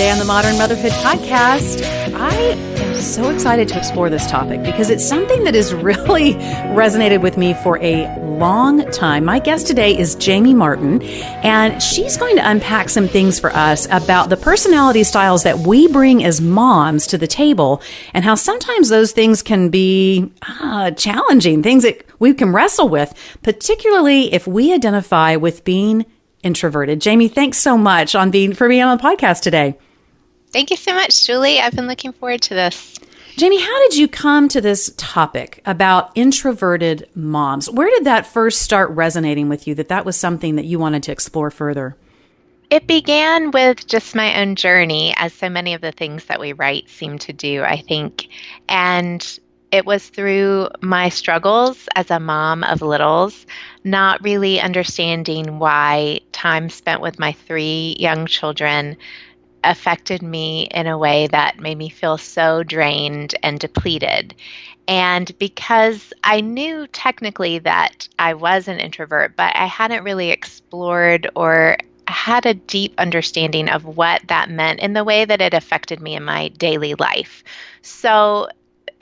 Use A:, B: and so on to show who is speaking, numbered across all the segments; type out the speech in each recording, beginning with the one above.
A: Today on the Modern Motherhood Podcast, I am so excited to explore this topic because it's something that has really resonated with me for a long time. My guest today is Jamie Martin, and she's going to unpack some things for us about the personality styles that we bring as moms to the table and how sometimes those things can be challenging, things that we can wrestle with, particularly if we identify with being introverted. Jamie, thanks so much for being on the podcast today.
B: Thank you so much, Julie. I've been looking forward to this.
A: Jamie, how did you come to this topic about introverted moms? Where did that first start resonating with you, that was something that you wanted to explore further?
B: It began with just my own journey, as so many of the things that we write seem to do, I think. And it was through my struggles as a mom of littles, not really understanding why time spent with my 3 young children affected me in a way that made me feel so drained and depleted. And because I knew technically that I was an introvert, but I hadn't really explored or had a deep understanding of what that meant in the way that it affected me in my daily life. So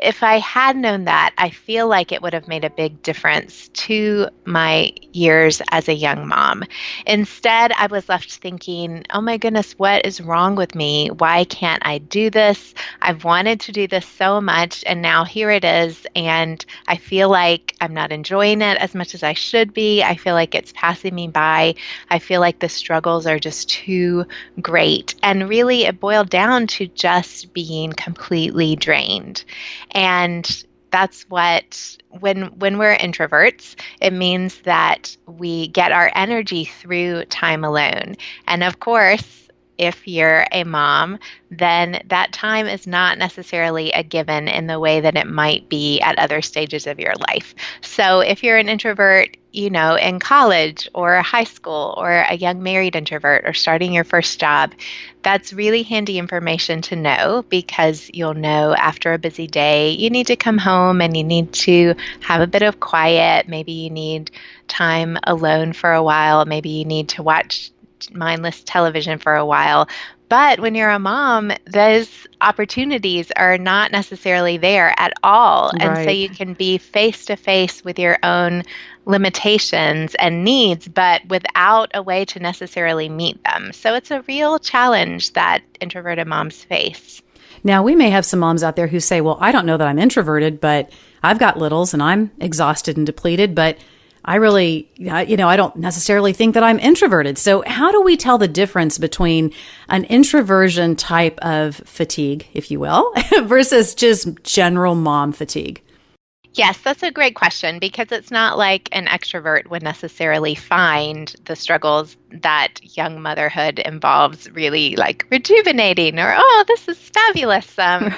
B: if I had known that, I feel like it would have made a big difference to my years as a young mom. Instead, I was left thinking, oh my goodness, what is wrong with me? Why can't I do this? I've wanted to do this so much, and now here it is, and I feel like I'm not enjoying it as much as I should be. I feel like it's passing me by. I feel like the struggles are just too great. And really, it boiled down to just being completely drained. And that's what, when we're introverts, it means that we get our energy through time alone. And of course, if you're a mom, then that time is not necessarily a given in the way that it might be at other stages of your life. So if you're an introvert, in college or high school, or a young married introvert, or starting your first job, that's really handy information to know, because you'll know after a busy day, you need to come home and you need to have a bit of quiet. Maybe you need time alone for a while. Maybe you need to watch mindless television for a while. But when you're a mom, those opportunities are not necessarily there at all.
A: Right.
B: And so you can be face to face with your own limitations and needs, but without a way to necessarily meet them. So it's a real challenge that introverted moms face.
A: Now, we may have some moms out there who say, well, I don't know that I'm introverted, but I've got littles and I'm exhausted and depleted, but I really, I don't necessarily think that I'm introverted. So how do we tell the difference between an introversion type of fatigue, if you will, versus just general mom fatigue?
B: Yes, that's a great question, because it's not like an extrovert would necessarily find the struggles that young motherhood involves really like rejuvenating, or, oh, this is fabulous.
A: Right.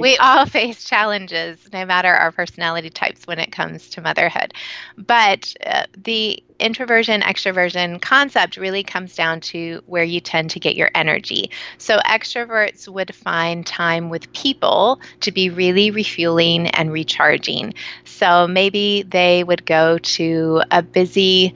B: We all face challenges, no matter our personality types, when it comes to motherhood. But the introversion, extroversion concept really comes down to where you tend to get your energy. So extroverts would find time with people to be really refueling and recharging. So maybe they would go to a busy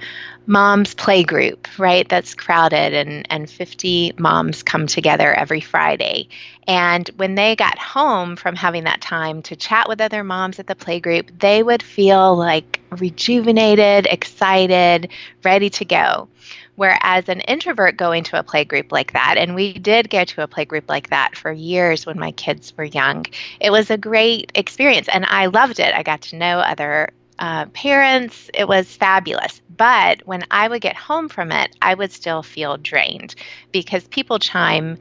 B: mom's play group, right? That's crowded, and 50 moms come together every Friday. And when they got home from having that time to chat with other moms at the play group, they would feel like rejuvenated, excited, ready to go. Whereas an introvert going to a play group like that, and we did go to a play group like that for years when my kids were young, it was a great experience and I loved it. I got to know other parents. It was fabulous. But when I would get home from it, I would still feel drained, because people chime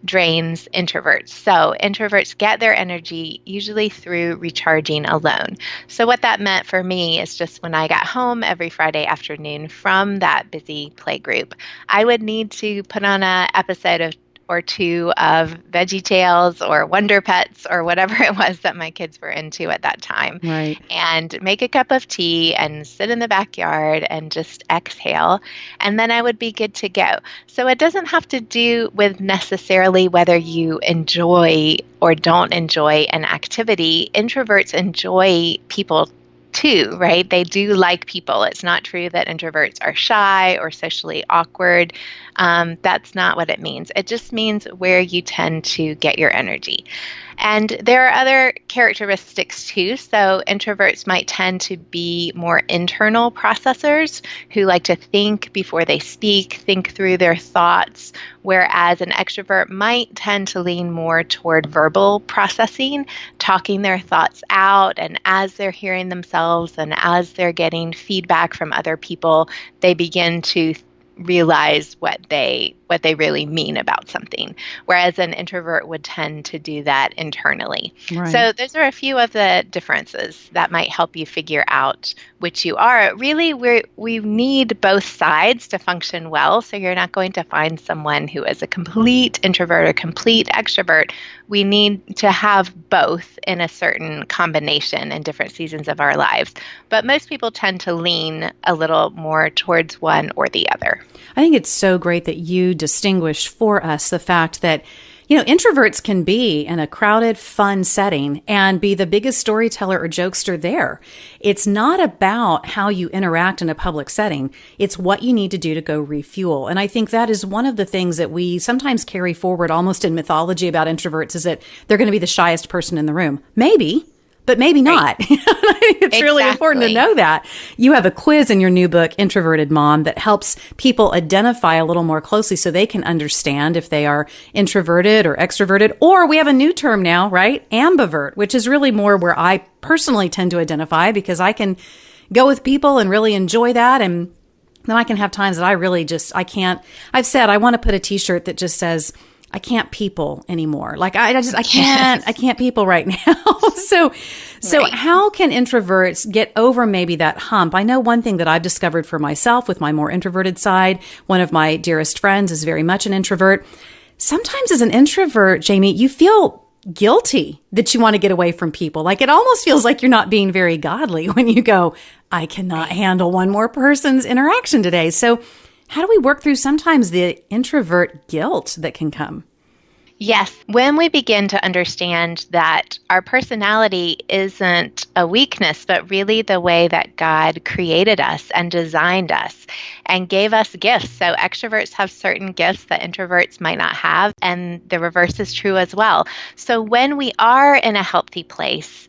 B: drains introverts. So introverts get their energy usually through recharging alone. So what that meant for me is just when I got home every Friday afternoon from that busy play group, I would need to put on an episode or two of VeggieTales or Wonder Pets or whatever it was that my kids were into at that time.
A: Right.
B: And make a cup of tea and sit in the backyard and just exhale. And then I would be good to go. So it doesn't have to do with necessarily whether you enjoy or don't enjoy an activity. Introverts enjoy people too, right? They do like people. It's not true that introverts are shy or socially awkward. That's not what it means. It just means where you tend to get your energy. And there are other characteristics too. So introverts might tend to be more internal processors who like to think before they speak, think through their thoughts, whereas an extrovert might tend to lean more toward verbal processing, talking their thoughts out, and as they're hearing themselves and as they're getting feedback from other people, they begin to realize what they really mean about something, whereas an introvert would tend to do that internally.
A: Right.
B: So those are a few of the differences that might help you figure out which you are. Really, we need both sides to function well, so you're not going to find someone who is a complete introvert or complete extrovert. We need to have both in a certain combination in different seasons of our lives, but most people tend to lean a little more towards one or the other.
A: I think it's so great that you distinguished for us the fact that, introverts can be in a crowded, fun setting and be the biggest storyteller or jokester there. It's not about how you interact in a public setting. It's what you need to do to go refuel. And I think that is one of the things that we sometimes carry forward almost in mythology about introverts, is that they're going to be the shyest person in the room. Maybe. But maybe not. Right. I think it's really important to know that. You have a quiz in your new book, Introverted Mom, that helps people identify a little more closely so they can understand if they are introverted or extroverted. Or we have a new term now, right? Ambivert, which is really more where I personally tend to identify, because I can go with people and really enjoy that. And then I can have times that I really I can't. I've said I want to put a t-shirt that just says, I can't people anymore. Like I can't people right now. So right. How can introverts get over maybe that hump? I know one thing that I've discovered for myself with my more introverted side, one of my dearest friends is very much an introvert. Sometimes as an introvert, Jamie, you feel guilty that you want to get away from people. Like it almost feels like you're not being very godly when you go, I cannot handle one more person's interaction today. So how do we work through sometimes the introvert guilt that can come?
B: Yes. When we begin to understand that our personality isn't a weakness, but really the way that God created us and designed us and gave us gifts. So extroverts have certain gifts that introverts might not have, and the reverse is true as well. So when we are in a healthy place,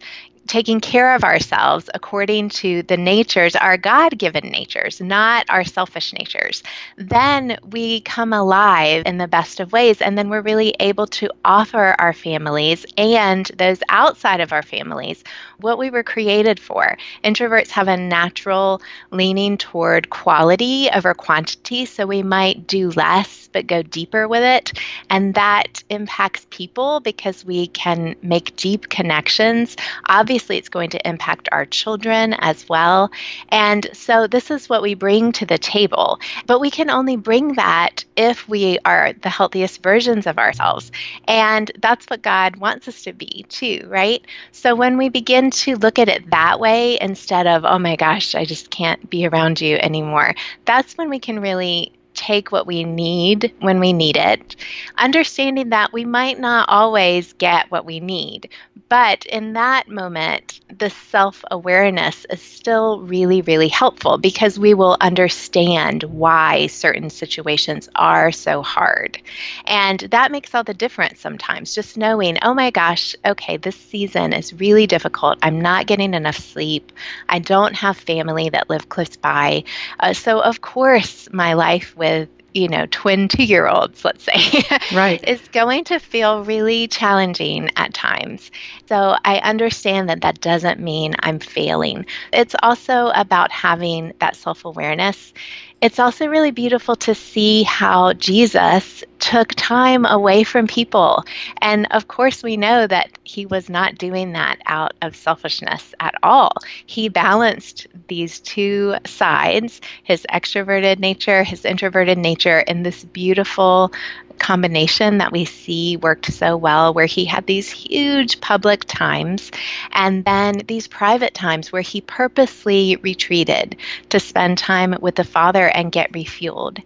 B: taking care of ourselves according to the natures, our God-given natures, not our selfish natures, then we come alive in the best of ways. And then we're really able to offer our families and those outside of our families what we were created for. Introverts have a natural leaning toward quality over quantity, so we might do less but go deeper with it. And that impacts people because we can make deep connections. Obviously, it's going to impact our children as well. And so this is what we bring to the table. But we can only bring that if we are the healthiest versions of ourselves. And that's what God wants us to be too, right? So when we begin to look at it that way instead of, oh my gosh, I just can't be around you anymore, that's when we can really take what we need when we need it, understanding that we might not always get what we need. But in that moment, the self-awareness is still really, really helpful because we will understand why certain situations are so hard. And that makes all the difference sometimes, just knowing, oh my gosh, okay, this season is really difficult. I'm not getting enough sleep. I don't have family that live close by. So of course, my life with twin 2-year-olds, let's say, right, is going to feel really challenging at times. So I understand that that doesn't mean I'm failing. It's also about having that self-awareness. It's also really beautiful to see how Jesus took time away from people. And of course, we know that he was not doing that out of selfishness at all. He balanced these two sides, his extroverted nature, his introverted nature, in this beautiful combination that we see worked so well, where he had these huge public times and then these private times where he purposely retreated to spend time with the Father and get refueled.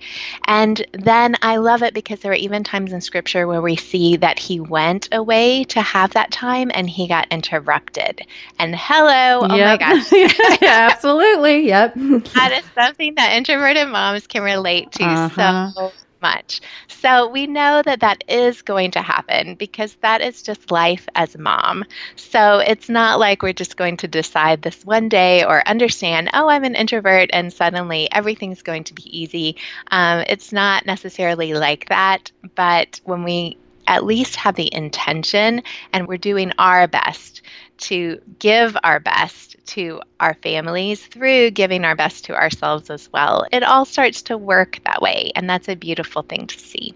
B: And then I love it because there are even times in Scripture where we see that he went away to have that time and he got interrupted. And hello, oh my gosh.
A: Yeah, absolutely. Yep.
B: That is something that introverted moms can relate to so much. So we know that that is going to happen because that is just life as a mom. So it's not like we're just going to decide this one day or understand, oh, I'm an introvert and suddenly everything's going to be easy. It's not necessarily like that, but when we at least have the intention and we're doing our best to give our best to our families through giving our best to ourselves as well, it all starts to work that way. And that's a beautiful thing to see.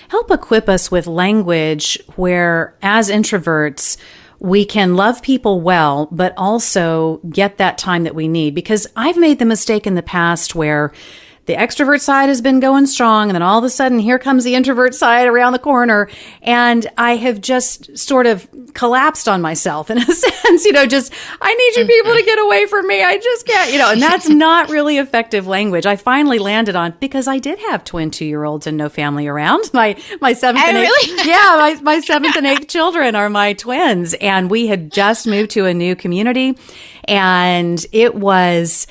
A: Help equip us with language where, as introverts, we can love people well, but also get that time that we need. Because I've made the mistake in the past where the extrovert side has been going strong, and then all of a sudden, here comes the introvert side around the corner, and I have just sort of collapsed on myself in a sense, just, I need you people to get away from me. I just can't, and that's not really effective language. I finally landed on, because I did have twin 2-year-olds and no family around. My seventh and eighth,
B: really?
A: yeah, my seventh and eighth children are my twins, and we had just moved to a new community, and it was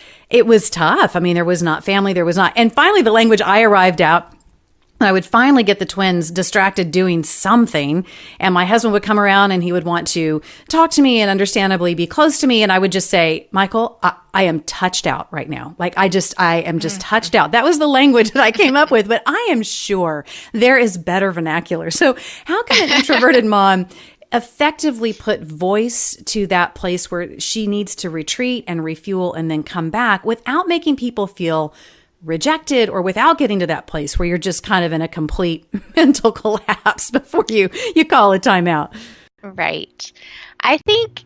A: tough. I mean, there was not family, and finally the language I arrived at, I would finally get the twins distracted doing something, and my husband would come around and he would want to talk to me and understandably be close to me. And I would just say, Michael, I am touched out right now. Like I am just touched out. That was the language that I came up with, but I am sure there is better vernacular. So how can an introverted mom effectively put voice to that place where she needs to retreat and refuel and then come back without making people feel rejected or without getting to that place where you're just kind of in a complete mental collapse before you call a timeout?
B: Right. I think,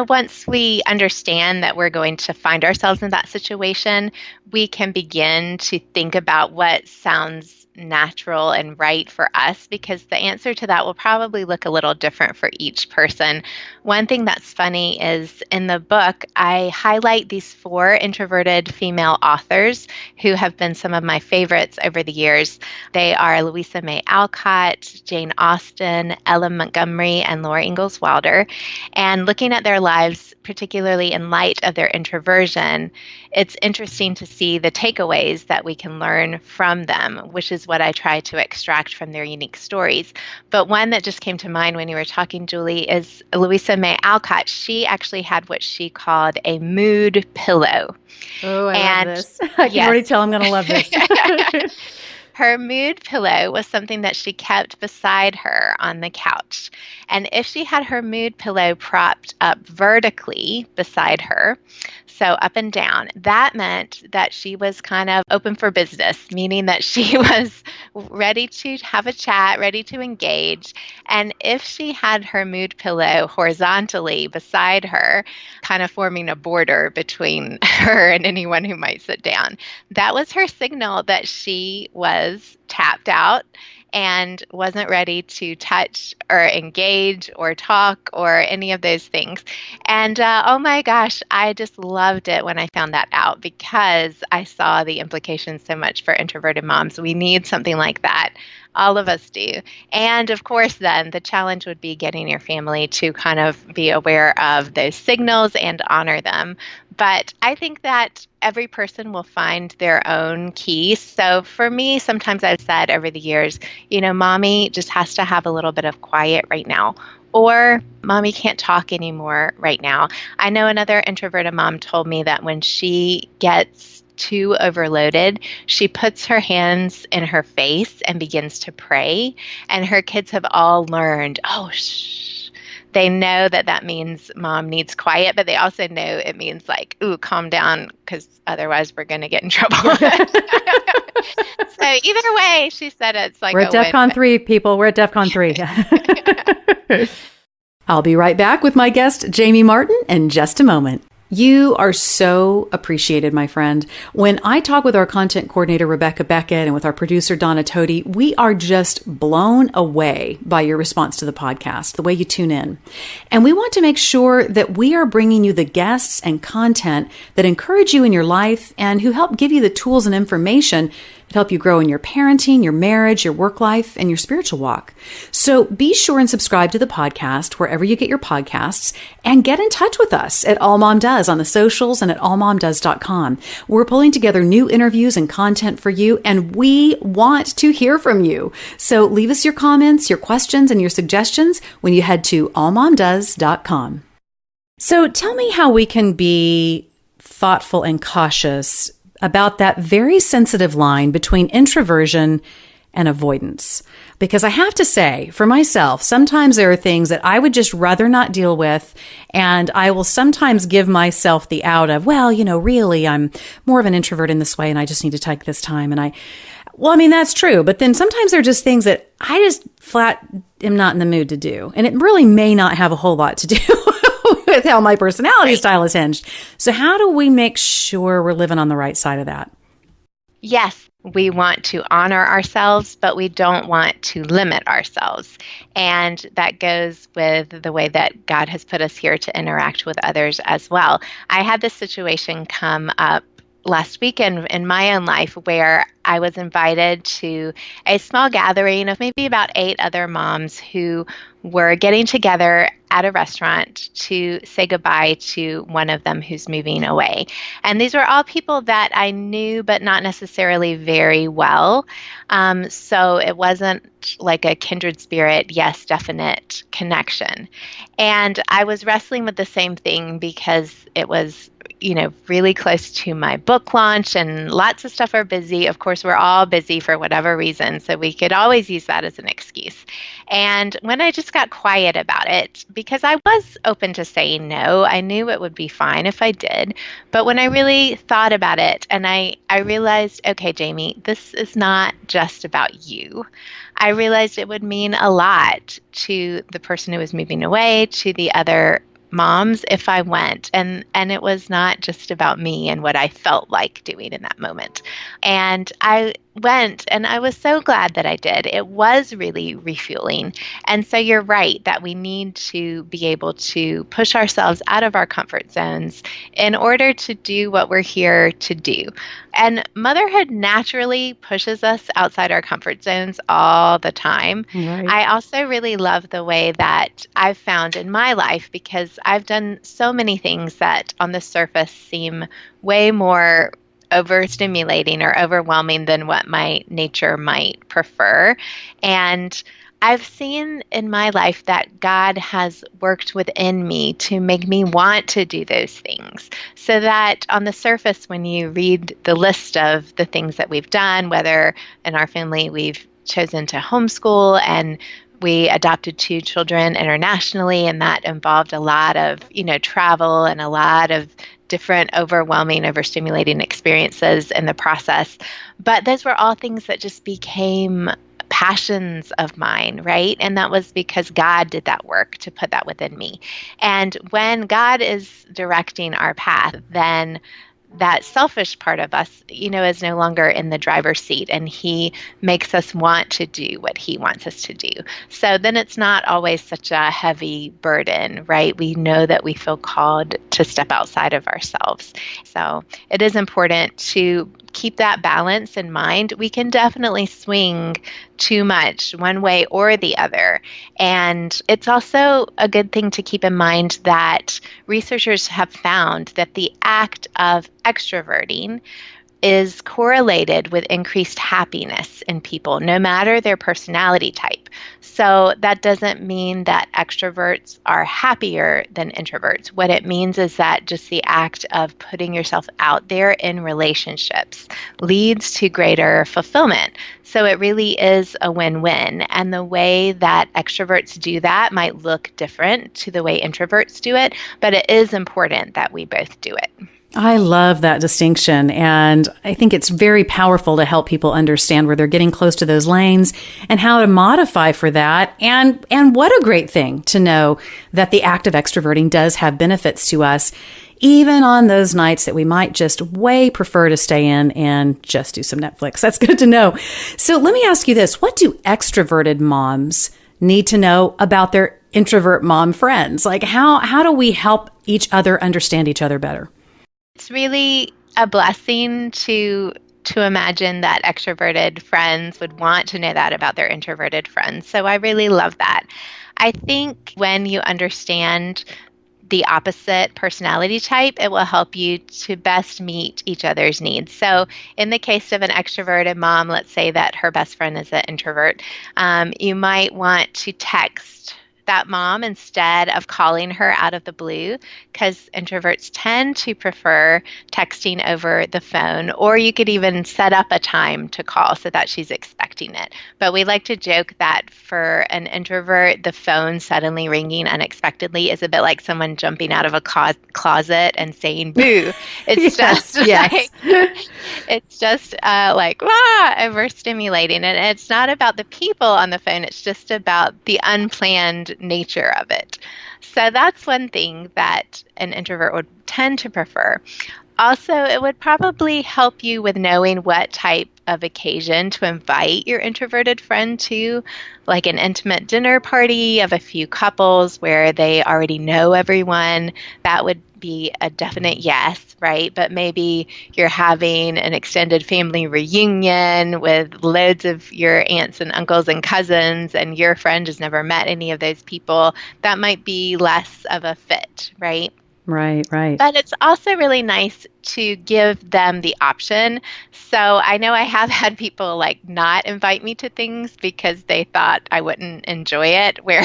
B: once we understand that we're going to find ourselves in that situation, we can begin to think about what sounds natural and right for us, because the answer to that will probably look a little different for each person. One thing that's funny is in the book, I highlight these 4 introverted female authors who have been some of my favorites over the years. They are Louisa May Alcott, Jane Austen, Ellen Montgomery, and Laura Ingalls Wilder. And looking at their lives, particularly in light of their introversion, it's interesting to see the takeaways that we can learn from them, which is what I try to extract from their unique stories. But one that just came to mind when you were talking, Julie, is Louisa May Alcott. She actually had what she called a mood pillow.
A: Oh, I love this. I can already tell I'm going to love this.
B: Her mood pillow was something that she kept beside her on the couch. And if she had her mood pillow propped up vertically beside her, so up and down, that meant that she was kind of open for business, meaning that she was ready to have a chat, ready to engage. And if she had her mood pillow horizontally beside her, kind of forming a border between her and anyone who might sit down, that was her signal that she was tapped out and wasn't ready to touch or engage or talk or any of those things. And oh my gosh, I just loved it when I found that out, because I saw the implications so much for introverted moms. We need something like that. All of us do. And of course, then the challenge would be getting your family to kind of be aware of those signals and honor them. But I think that every person will find their own key. So for me, sometimes I've said over the years, mommy just has to have a little bit of quiet right now. Or mommy can't talk anymore right now. I know another introverted mom told me that when she gets too overloaded, she puts her hands in her face and begins to pray. And her kids have all learned, they know that means mom needs quiet, but they also know it means like, ooh, calm down, because otherwise we're going to get in trouble. So either way, she said it's like
A: we're at DEFCON 3, people. We're at DEFCON 3. I'll be right back with my guest, Jamie Martin, in just a moment. You are so appreciated, my friend. When I talk with our content coordinator, Rebecca Beckett, and with our producer, Donna Toti, we are just blown away by your response to the podcast, the way you tune in. And we want to make sure that we are bringing you the guests and content that encourage you in your life and who help give you the tools and information that help you grow in your parenting, your marriage, your work life, and your spiritual walk. So be sure and subscribe to the podcast wherever you get your podcasts and get in touch with us at All Mom Does on the socials and at allmomdoes.com. We're pulling together new interviews and content for you, and we want to hear from you. So leave us your comments, your questions, and your suggestions when you head to allmomdoes.com. So tell me how we can be thoughtful and cautious about that very sensitive line between introversion and avoidance. Because I have to say, for myself, sometimes there are things that I would just rather not deal with, and I will sometimes give myself the out of, well, really, I'm more of an introvert in this way, and I just need to take this time. That's true. But then sometimes there are just things that I just flat am not in the mood to do. And it really may not have a whole lot to do with how my personality style is hinged. So how do we make sure we're living on the right side of that?
B: Yes, we want to honor ourselves, but we don't want to limit ourselves. And that goes with the way that God has put us here to interact with others as well. I had this situation come up last weekend in my own life where I was invited to a small gathering of maybe about 8 other moms who were getting together at a restaurant to say goodbye to one of them who's moving away. And these were all people that I knew, but not necessarily very well. So it wasn't like a kindred spirit, yes, definite connection. And I was wrestling with the same thing because it was really close to my book launch and lots of stuff are busy. Of course, we're all busy for whatever reason, so we could always use that as an excuse. And when I just got quiet about it, because I was open to saying no, I knew it would be fine if I did. But when I really thought about it and I realized, okay, Jamie, this is not just about you. I realized it would mean a lot to the person who was moving away, to the other moms if I went. And it was not just about me and what I felt like doing in that moment. And I went, and I was so glad that I did. It was really refueling. And so you're right that we need to be able to push ourselves out of our comfort zones in order to do what we're here to do. And motherhood naturally pushes us outside our comfort zones all the time.
A: Right.
B: I also really love the way that I've found in my life, because I've done so many things that on the surface seem way more overstimulating or overwhelming than what my nature might prefer. And I've seen in my life that God has worked within me to make me want to do those things, so that on the surface, when you read the list of the things that we've done, whether in our family we've chosen to homeschool and we adopted 2 children internationally, and that involved a lot of, travel and a lot of different overwhelming, overstimulating experiences in the process. But those were all things that just became passions of mine, right? And that was because God did that work to put that within me. And when God is directing our path, then that selfish part of us, is no longer in the driver's seat, and he makes us want to do what he wants us to do. So then it's not always such a heavy burden, right? We know that we feel called to step outside of ourselves. So it is important to keep that balance in mind. We can definitely swing too much one way or the other. And it's also a good thing to keep in mind that researchers have found that the act of extroverting is correlated with increased happiness in people, no matter their personality type. So that doesn't mean that extroverts are happier than introverts. What it means is that just the act of putting yourself out there in relationships leads to greater fulfillment. So it really is a win-win. And the way that extroverts do that might look different to the way introverts do it, but it is important that we both do it.
A: I love that distinction. And I think it's very powerful to help people understand where they're getting close to those lanes and how to modify for that. And what a great thing to know that the act of extroverting does have benefits to us, even on those nights that we might just way prefer to stay in and just do some Netflix. That's good to know. So let me ask you this. What do extroverted moms need to know about their introvert mom friends? Like how do we help each other understand each other better?
B: It's really a blessing to imagine that extroverted friends would want to know that about their introverted friends. So I really love that. I think when you understand the opposite personality type, it will help you to best meet each other's needs. So in the case of an extroverted mom, let's say that her best friend is an introvert, you might want to text that mom instead of calling her out of the blue, because introverts tend to prefer texting over the phone, or you could even set up a time to call so that she's expecting it. But we like to joke that for an introvert, the phone suddenly ringing unexpectedly is a bit like someone jumping out of a closet and saying boo. It's
A: yes,
B: just
A: yes.
B: it's just like overstimulating. And it's not about the people on the phone, it's just about the unplanned nature of it. So that's one thing that an introvert would tend to prefer. Also, it would probably help you with knowing what type of occasion to invite your introverted friend to, like an intimate dinner party of a few couples where they already know everyone. That would be a definite yes, right? But maybe you're having an extended family reunion with loads of your aunts and uncles and cousins, and your friend has never met any of those people. That might be less of a fit, right?
A: Right.
B: But it's also really nice to give them the option. So I know I have had people like not invite me to things because they thought I wouldn't enjoy it, where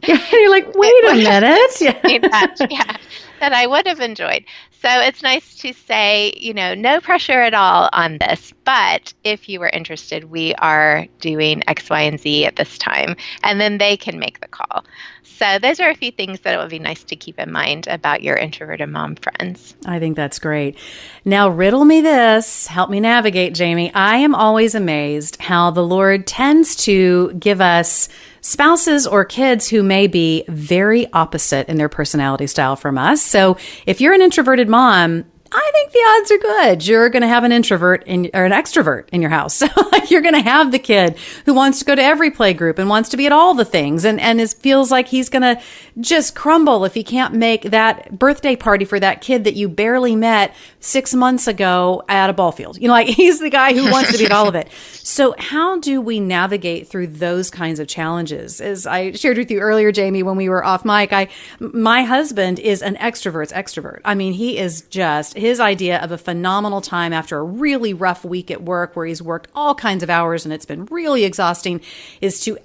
A: You're like, wait a minute.
B: that I would have enjoyed. So it's nice to say, no pressure at all on this, but if you were interested, we are doing X, Y, and Z at this time, and then they can make the call. So those are a few things that it would be nice to keep in mind about your introverted mom friends.
A: I think that's great. Now, riddle me this. Help me navigate, Jamie. I am always amazed how the Lord tends to give us spouses or kids who may be very opposite in their personality style from us. So if you're an introverted mom, I think the odds are good. You're going to have an introvert or an extrovert in your house. So you're going to have the kid who wants to go to every play group and wants to be at all the things and feels like he's going to just crumble if he can't make that birthday party for that kid that you barely met 6 months ago at a ball field. Like he's the guy who wants to be at all of it. So how do we navigate through those kinds of challenges? As I shared with you earlier, Jamie, when we were off mic, my husband is an extrovert's extrovert. I mean, he is just his idea of a phenomenal time after a really rough week at work where he's worked all kinds of hours and it's been really exhausting is to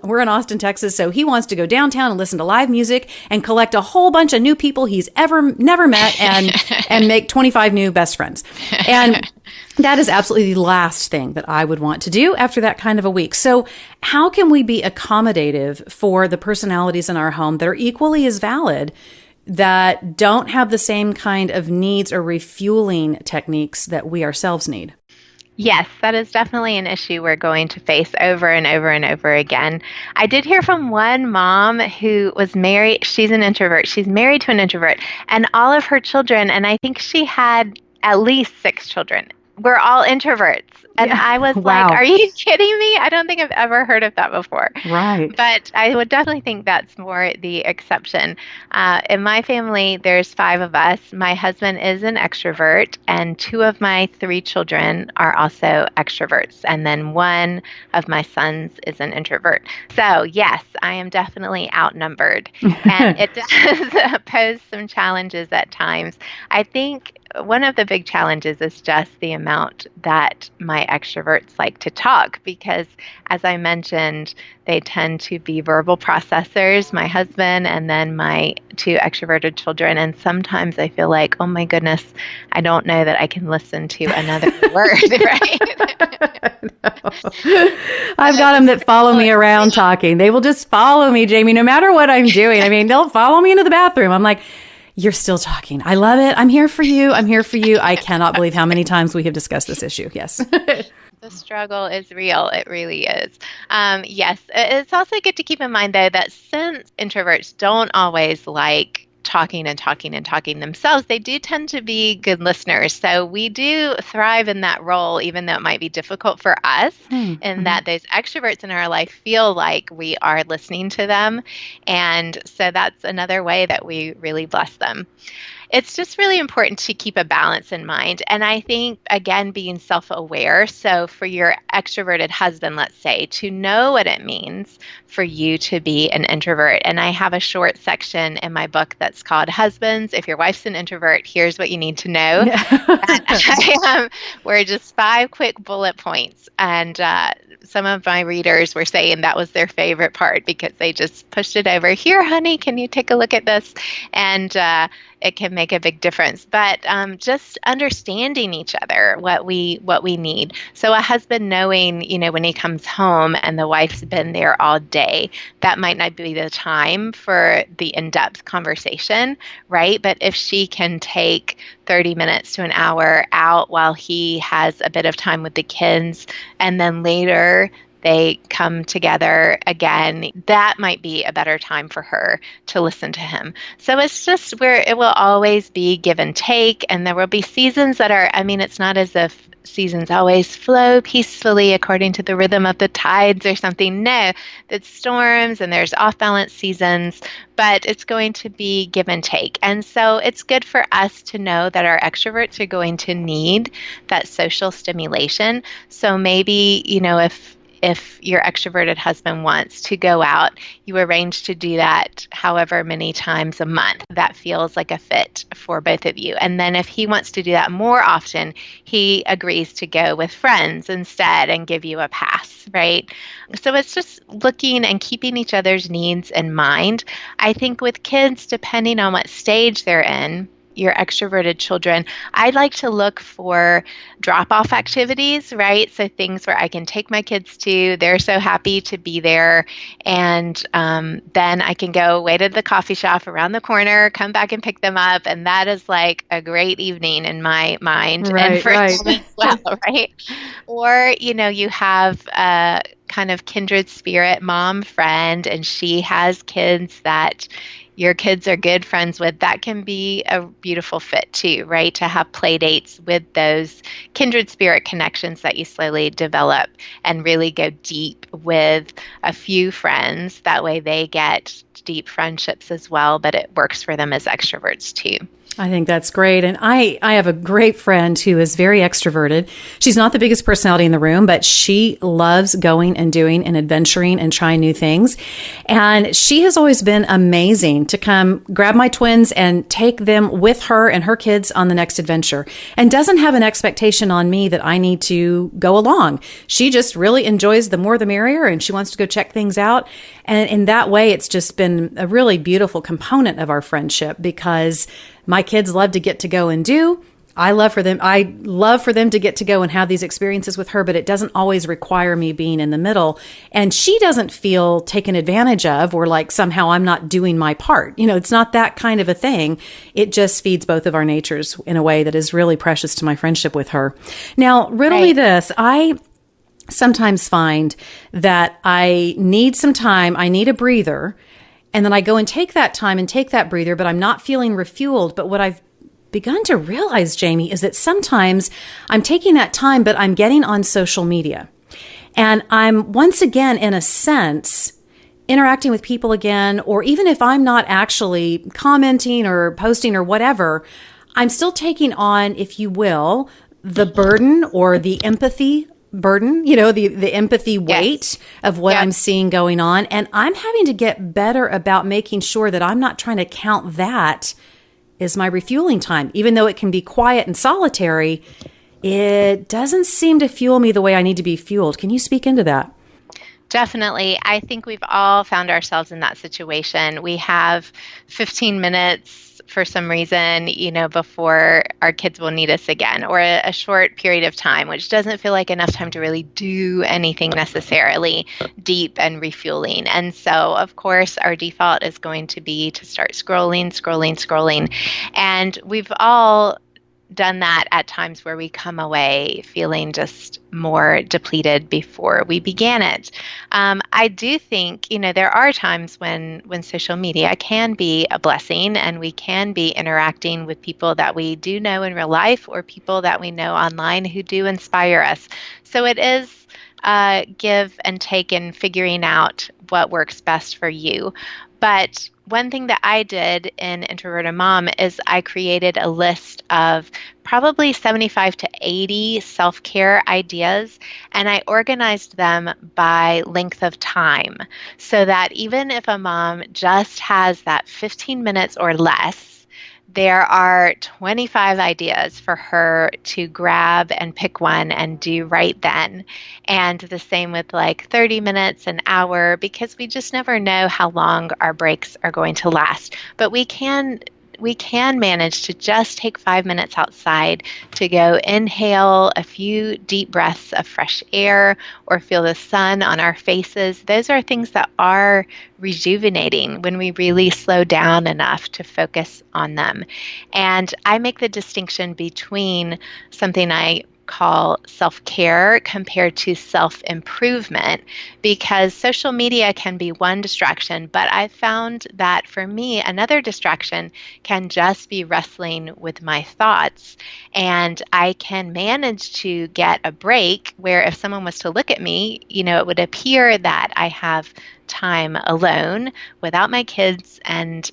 A: we're in Austin, Texas, so he wants to go downtown and listen to live music and collect a whole bunch of new people he's never met and make 25 new best friends. And that is absolutely the last thing that I would want to do after that kind of a week. So how can we be accommodative for the personalities in our home that are equally as valid, that don't have the same kind of needs or refueling techniques that we ourselves need?
B: Yes, that is definitely an issue we're going to face over and over and over again. I did hear from one mom who was married. She's an introvert. She's married to an introvert, and all of her children, and I think she had at least 6 children, were all introverts. And I was
A: wow.
B: like, are you kidding me? I don't think I've ever heard of that before.
A: Right.
B: But I would definitely think that's more the exception. In my family, there's 5 of us. My husband is an extrovert, and 2 of my 3 children are also extroverts. And then 1 of my sons is an introvert. So yes, I am definitely outnumbered. And it does pose some challenges at times. I think one of the big challenges is just the amount that my extroverts like to talk, because as I mentioned, they tend to be verbal processors, my husband and then my 2 extroverted children. And sometimes I feel like, oh my goodness, I don't know that I can listen to another word, right?
A: I've got them that follow me around talking. They will just follow me, Jamie, no matter what I'm doing. I mean, they'll follow me into the bathroom. I'm like, You're still talking. I love it. I'm here for you. I'm here for you. I cannot believe how many times we have discussed this issue. Yes.
B: The struggle is real. It really is. Yes. It's also good to keep in mind, though, that since introverts don't always like talking and talking and talking themselves, they do tend to be good listeners. So we do thrive in that role, even though it might be difficult for us, and that those extroverts in our life feel like we are listening to them. And so that's another way that we really bless them. It's just really important to keep a balance in mind. And I think, again, being self-aware. So for your extroverted husband, let's say, to know what it means for you to be an introvert. And I have a short section in my book that's called Husbands, if your wife's an introvert, here's what you need to know. We're just 5 quick bullet points. And some of my readers were saying that was their favorite part because they just pushed it over. Here, honey, can you take a look at this? And it can make a big difference. But just understanding each other, what we need. So a husband knowing, when he comes home and the wife's been there all day, that might not be the time for the in-depth conversation, right? But if she can take 30 minutes to an hour out while he has a bit of time with the kids, and then later they come together again, that might be a better time for her to listen to him. So it's just where it will always be give and take. And there will be seasons that are, it's not as if seasons always flow peacefully according to the rhythm of the tides or something. No, it's storms and there's off-balance seasons, but it's going to be give and take. And so it's good for us to know that our extroverts are going to need that social stimulation. So maybe, if your extroverted husband wants to go out, you arrange to do that however many times a month. That feels like a fit for both of you. And then if he wants to do that more often, he agrees to go with friends instead and give you a pass, right? So it's just looking and keeping each other's needs in mind. I think with kids, depending on what stage they're in, your extroverted children, I'd like to look for drop-off activities, right? So things where I can take my kids to, they're so happy to be there, and then I can go wait at the coffee shop around the corner, come back and pick them up, and that is like a great evening in my mind, and for them as well, right? Or, you have a kind of kindred spirit mom friend, and she has kids that your kids are good friends with. That can be a beautiful fit too, right? To have play dates with those kindred spirit connections that you slowly develop and really go deep with a few friends. That way they get deep friendships as well, but it works for them as extroverts too.
A: I think that's great. And I have a great friend who is very extroverted. She's not the biggest personality in the room, but she loves going and doing and adventuring and trying new things. And she has always been amazing to come grab my twins and take them with her and her kids on the next adventure, and doesn't have an expectation on me that I need to go along. She just really enjoys the more the merrier, and she wants to go check things out. And in that way, it's just been a really beautiful component of our friendship, because my kids love to get to go and do. I love for them to get to go and have these experiences with her, but it doesn't always require me being in the middle. And she doesn't feel taken advantage of, or like somehow I'm not doing my part. It's not that kind of a thing. It just feeds both of our natures in a way that is really precious to my friendship with her. Now, riddle me this. I sometimes find that I need some time. I need a breather. And then I go and take that time and take that breather, but I'm not feeling refueled. But what I've begun to realize, Jamie, is that sometimes I'm taking that time, but I'm getting on social media. And I'm once again, in a sense, interacting with people again, or even if I'm not actually commenting or posting or whatever, I'm still taking on, if you will, the burden or the empathy burden, the empathy weight of what I'm seeing going on. And I'm having to get better about making sure that I'm not trying to count that as my refueling time. Even though it can be quiet and solitary, it doesn't seem to fuel me the way I need to be fueled. Can you speak into that?
B: Definitely. I think we've all found ourselves in that situation. We have 15 minutes for some reason, before our kids will need us again, or a short period of time, which doesn't feel like enough time to really do anything necessarily deep and refueling. And so, of course, our default is going to be to start scrolling. And we've all done that at times where we come away feeling just more depleted before we began it. I do think, there are times when social media can be a blessing and we can be interacting with people that we do know in real life or people that we know online who do inspire us. So it is give and take in figuring out what works best for you. But one thing that I did in Introverted Mom is I created a list of probably 75 to 80 self-care ideas, and I organized them by length of time so that even if a mom just has that 15 minutes or less, there are 25 ideas for her to grab and pick one and do right then. And the same with like 30 minutes, an hour, because we just never know how long our breaks are going to last. But we can manage to just take 5 minutes outside to go inhale a few deep breaths of fresh air or feel the sun on our faces. Those are things that are rejuvenating when we really slow down enough to focus on them. And I make the distinction between something I call self-care compared to self-improvement, because social media can be one distraction, but I found that for me, another distraction can just be wrestling with my thoughts. And I can manage to get a break where if someone was to look at me, it would appear that I have time alone without my kids and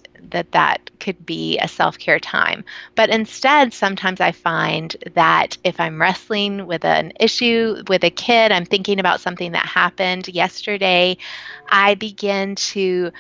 B: that could be a self-care time. But instead, sometimes I find that if I'm wrestling with an issue with a kid, I'm thinking about something that happened yesterday, I begin to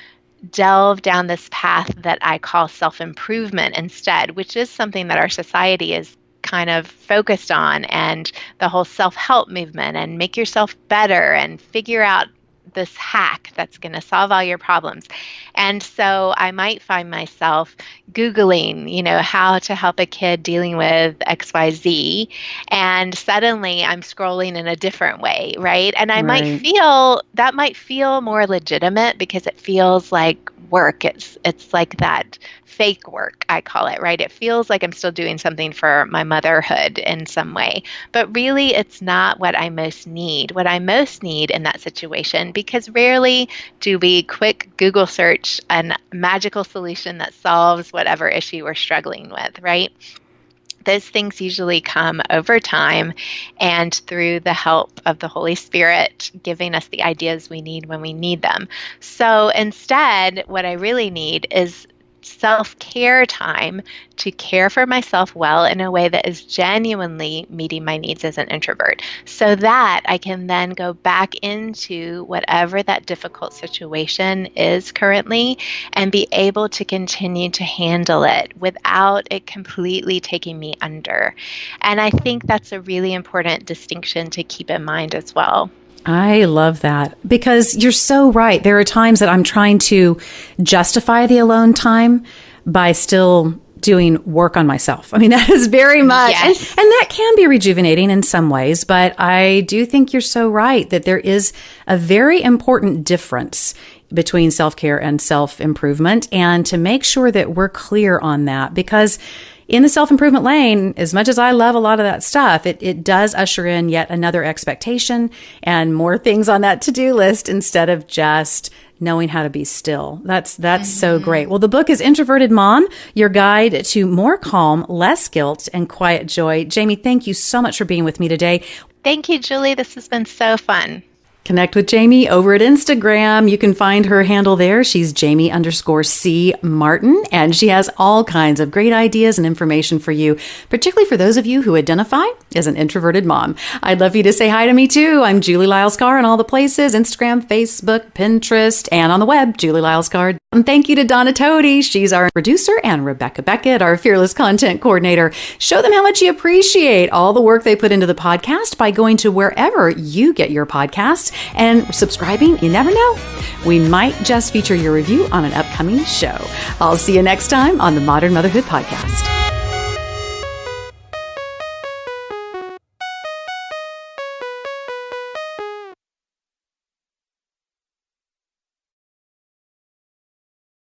B: delve down this path that I call self-improvement instead, which is something that our society is kind of focused on, and the whole self-help movement and make yourself better and figure out this hack that's going to solve all your problems. And so I might find myself Googling, how to help a kid dealing with XYZ. And suddenly I'm scrolling in a different way, right? And I might feel more legitimate because it feels like work. It's like that fake work, I call it, right? It feels like I'm still doing something for my motherhood in some way, but really it's not what I most need. What I most need in that situation, because rarely do we quick Google search a magical solution that solves whatever issue we're struggling with, right? Those things usually come over time and through the help of the Holy Spirit giving us the ideas we need when we need them. So instead, what I really need is self-care time to care for myself well in a way that is genuinely meeting my needs as an introvert, so that I can then go back into whatever that difficult situation is currently and be able to continue to handle it without it completely taking me under. And I think that's a really important distinction to keep in mind as well.
A: I love that, because you're so right. There are times that I'm trying to justify the alone time by still doing work on myself. I mean, that is very much,
B: yes.
A: and that can be rejuvenating in some ways, but I do think you're so right that there is a very important difference between self-care and self-improvement, and to make sure that we're clear on that, because in the self-improvement lane, as much as I love a lot of that stuff, it does usher in yet another expectation and more things on that to-do list instead of just knowing how to be still. That's so great. Well, the book is Introverted Mom, Your Guide to More Calm, Less Guilt, and Quiet Joy. Jamie, thank you so much for being with me today.
B: Thank you, Julie. This has been so fun.
A: Connect with Jamie over at Instagram. You can find her handle there. She's Jamie_C Martin, and she has all kinds of great ideas and information for you, particularly for those of you who identify as an introverted mom. I'd love for you to say hi to me too. I'm Julie Lyles Carr in all the places, Instagram, Facebook, Pinterest, and on the web, Julie Lyles Carr. And thank you to Donna Tody. She's our producer, and Rebecca Beckett, our fearless content coordinator. Show them how much you appreciate all the work they put into the podcast by going to wherever you get your podcasts Podcast. And subscribing, you never know, we might just feature your review on an upcoming show. I'll see you next time on the Modern Motherhood Podcast.